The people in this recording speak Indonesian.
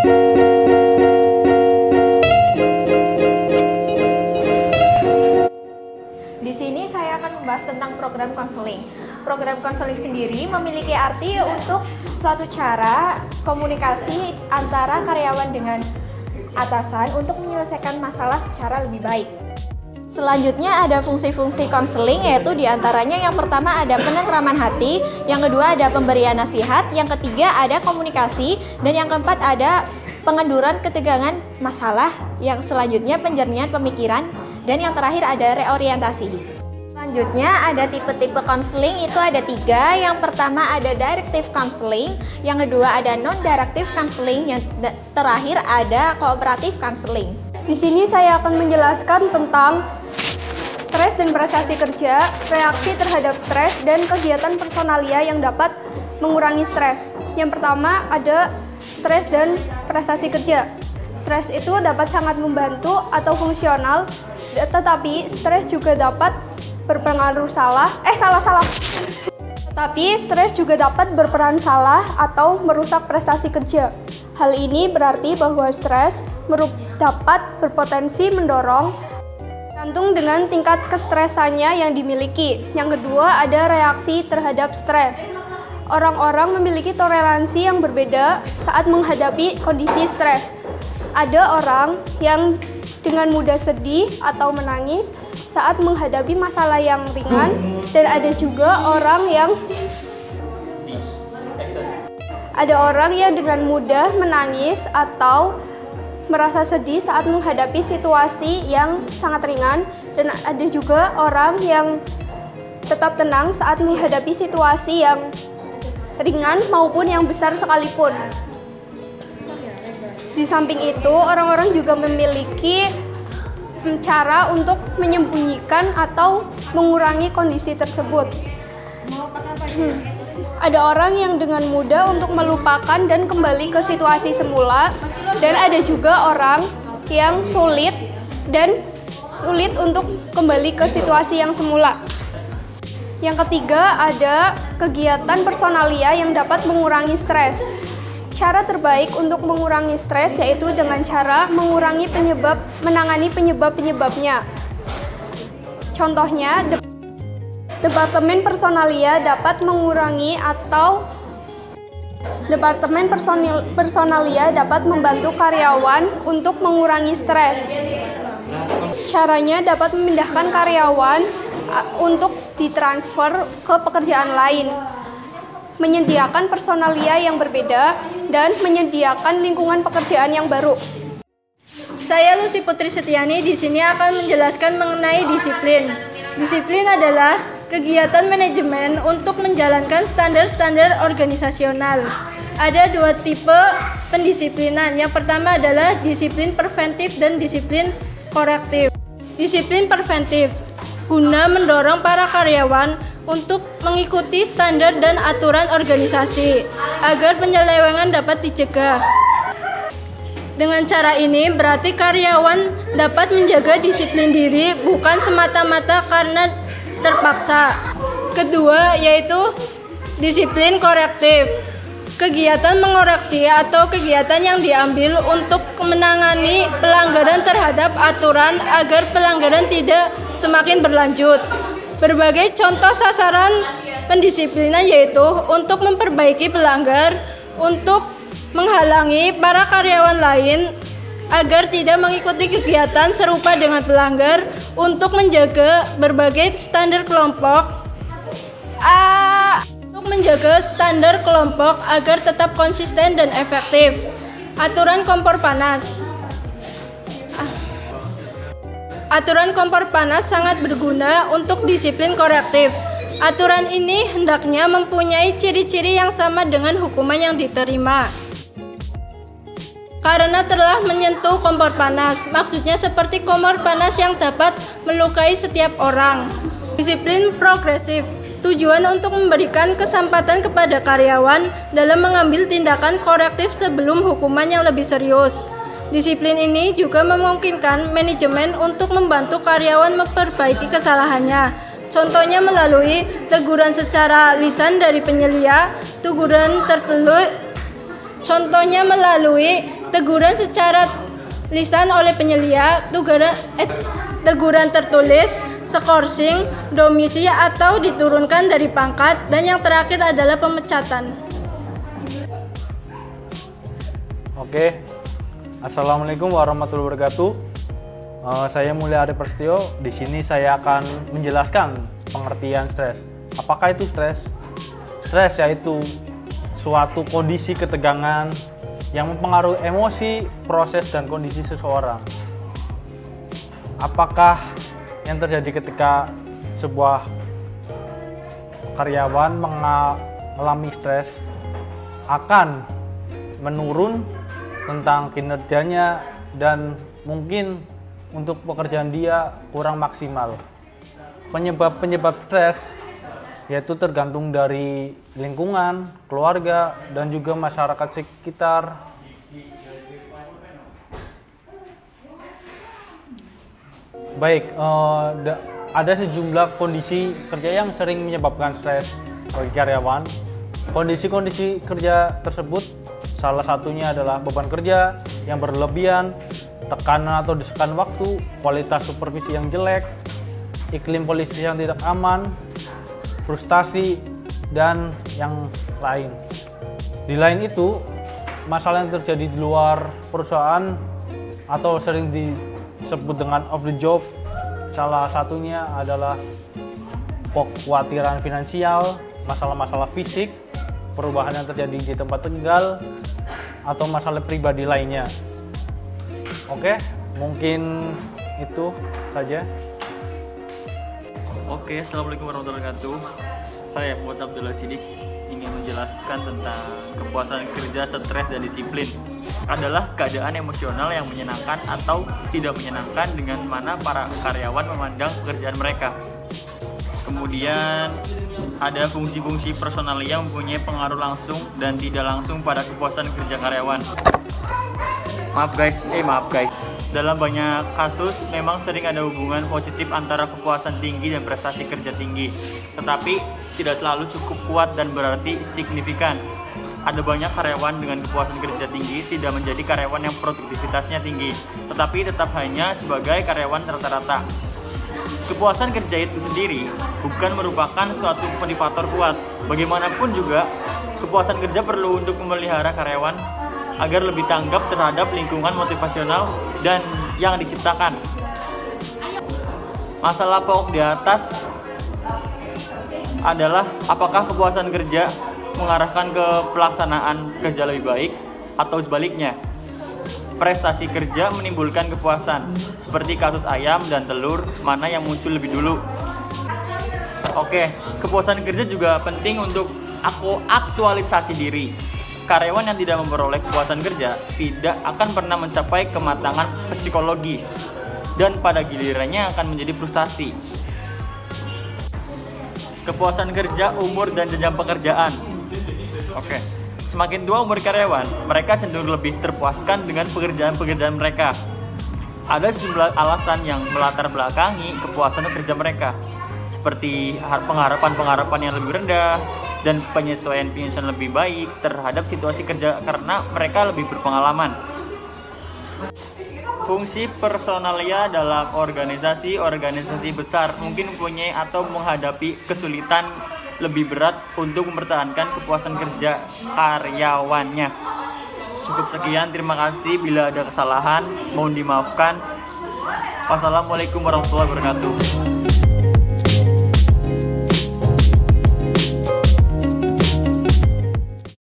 Di sini saya akan membahas tentang program konseling. Program konseling sendiri memiliki arti untuk suatu cara komunikasi antara karyawan dengan atasan untuk menyelesaikan masalah secara lebih baik. Selanjutnya ada fungsi-fungsi konseling, yaitu diantaranya yang pertama ada penentraman hati, yang kedua ada pemberian nasihat, yang ketiga ada komunikasi, dan yang keempat ada pengenduran ketegangan masalah, yang selanjutnya penjernihan pemikiran, dan yang terakhir ada reorientasi. Selanjutnya ada tipe-tipe konseling, itu ada 3. Yang pertama ada directive counseling, yang kedua ada non-directive counseling, yang terakhir ada cooperative counseling. Di sini saya akan menjelaskan tentang stres dan prestasi kerja, reaksi terhadap stres, dan kegiatan personalia yang dapat mengurangi stres. Yang pertama ada stres dan prestasi kerja. Stres itu dapat sangat membantu atau fungsional, tetapi stres juga dapat berpengaruh Tetapi stres juga dapat berperan salah atau merusak prestasi kerja. Hal ini berarti bahwa stres dapat berpotensi mendorong tergantung dengan tingkat kestresannya yang dimiliki. Yang kedua ada reaksi terhadap stres. Orang-orang memiliki toleransi yang berbeda saat menghadapi kondisi stres. Ada orang yang dengan mudah sedih atau menangis saat menghadapi masalah yang ringan, dan ada juga orang yang dengan mudah menangis atau merasa sedih saat menghadapi situasi yang sangat ringan, dan ada juga orang yang tetap tenang saat menghadapi situasi yang ringan maupun yang besar sekalipun. Di samping itu, orang-orang juga memiliki cara untuk menyembunyikan atau mengurangi kondisi tersebut. Ada orang yang dengan mudah untuk melupakan dan kembali ke situasi semula, dan ada juga orang yang sulit untuk kembali ke situasi yang semula. Yang ketiga ada kegiatan personalia yang dapat mengurangi stres. Cara terbaik untuk mengurangi stres yaitu dengan cara menangani penyebab-penyebabnya. Contohnya, Departemen Personalia dapat membantu karyawan untuk mengurangi stres. Caranya dapat memindahkan karyawan untuk ditransfer ke pekerjaan lain, menyediakan personalia yang berbeda, dan menyediakan lingkungan pekerjaan yang baru. Saya Lucy Putri Setiani di sini akan menjelaskan mengenai disiplin. Disiplin adalah kegiatan manajemen untuk menjalankan standar-standar organisasional. Ada 2 tipe pendisiplinan. Yang pertama adalah disiplin preventif dan disiplin korektif. Disiplin preventif guna mendorong para karyawan untuk mengikuti standar dan aturan organisasi agar penyelewengan dapat dicegah. Dengan cara ini berarti karyawan dapat menjaga disiplin diri bukan semata-mata karena terpaksa. Kedua yaitu disiplin korektif. Kegiatan mengoreksi atau kegiatan yang diambil untuk menangani pelanggaran terhadap aturan agar pelanggaran tidak semakin berlanjut. Berbagai contoh sasaran pendisiplinan yaitu untuk memperbaiki pelanggar, untuk menghalangi para karyawan lain agar tidak mengikuti kegiatan serupa dengan pelanggar, untuk menjaga berbagai standar kelompok, agar tetap konsisten dan efektif. Aturan kompor panas. Aturan kompor panas sangat berguna untuk disiplin korektif. Aturan ini hendaknya mempunyai ciri-ciri yang sama dengan hukuman yang diterima. Karena telah menyentuh kompor panas, maksudnya seperti kompor panas yang dapat melukai setiap orang. Disiplin progresif. Tujuan untuk memberikan kesempatan kepada karyawan dalam mengambil tindakan korektif sebelum hukuman yang lebih serius. Disiplin ini juga memungkinkan manajemen untuk membantu karyawan memperbaiki kesalahannya. Contohnya melalui teguran secara lisan dari penyelia, teguran Contohnya melalui teguran secara lisan oleh penyelia, teguran tertulis, skorsing, domisi atau diturunkan dari pangkat, dan yang terakhir adalah pemecatan. Oke, Assalamualaikum warahmatullahi wabarakatuh. Saya Mulia Arif Prasetyo. Di sini saya akan menjelaskan pengertian stres. Apakah itu stres? Stres yaitu suatu kondisi ketegangan yang mempengaruhi emosi, proses, dan kondisi seseorang. Apakah yang terjadi ketika sebuah karyawan mengalami stres akan menurun tentang kinerjanya dan mungkin untuk pekerjaan dia kurang maksimal. Penyebab stres yaitu tergantung dari lingkungan, keluarga, dan juga masyarakat sekitar. Baik, ada sejumlah kondisi kerja yang sering menyebabkan stres bagi karyawan. Kondisi-kondisi kerja tersebut salah satunya adalah beban kerja yang berlebihan, tekanan atau desakan waktu, kualitas supervisi yang jelek, iklim politik yang tidak aman, frustasi, dan yang lain. Di lain itu, masalah yang terjadi di luar perusahaan atau sering disebut dengan off the job, salah satunya adalah kekhawatiran finansial, masalah-masalah fisik, perubahan yang terjadi di tempat tinggal, atau masalah pribadi lainnya. Oke, mungkin itu saja. Oke, Assalamualaikum warahmatullahi wabarakatuh. Saya Muhammad Abdullah Sidik ingin menjelaskan tentang kepuasan kerja, stres, dan disiplin. Adalah keadaan emosional yang menyenangkan atau tidak menyenangkan dengan mana para karyawan memandang pekerjaan mereka. Kemudian ada fungsi-fungsi personalia yang mempunyai pengaruh langsung dan tidak langsung pada kepuasan kerja karyawan. Maaf guys. Dalam banyak kasus memang sering ada hubungan positif antara kepuasan tinggi dan prestasi kerja tinggi, tetapi tidak selalu cukup kuat dan berarti signifikan. Ada banyak karyawan dengan kepuasan kerja tinggi tidak menjadi karyawan yang produktivitasnya tinggi, tetapi tetap hanya sebagai karyawan rata-rata. Kepuasan kerja itu sendiri bukan merupakan suatu motivator kuat. Bagaimanapun juga, kepuasan kerja perlu untuk memelihara karyawan agar lebih tanggap terhadap lingkungan motivasional dan yang diciptakan. Masalah pokok di atas adalah apakah kepuasan kerja mengarahkan ke pelaksanaan kerja lebih baik atau sebaliknya. Prestasi kerja menimbulkan kepuasan, seperti kasus ayam dan telur, mana yang muncul lebih dulu. Oke, kepuasan kerja juga penting untuk aktualisasi diri. Karyawan yang tidak memperoleh kepuasan kerja tidak akan pernah mencapai kematangan psikologis dan pada gilirannya akan menjadi frustasi. Kepuasan kerja, umur, dan jenjang pekerjaan. Oke. Semakin tua umur karyawan, mereka cenderung lebih terpuaskan dengan pekerjaan-pekerjaan mereka. Ada sejumlah alasan yang melatar belakangi kepuasan kerja mereka, seperti pengharapan-pengharapan yang lebih rendah dan penyesuaian lebih baik terhadap situasi kerja karena mereka lebih berpengalaman. Fungsi personalia dalam organisasi besar mungkin mempunyai atau menghadapi kesulitan lebih berat untuk mempertahankan kepuasan kerja karyawannya. Cukup sekian, terima kasih. Bila ada kesalahan mohon dimaafkan. Wassalamualaikum warahmatullahi wabarakatuh.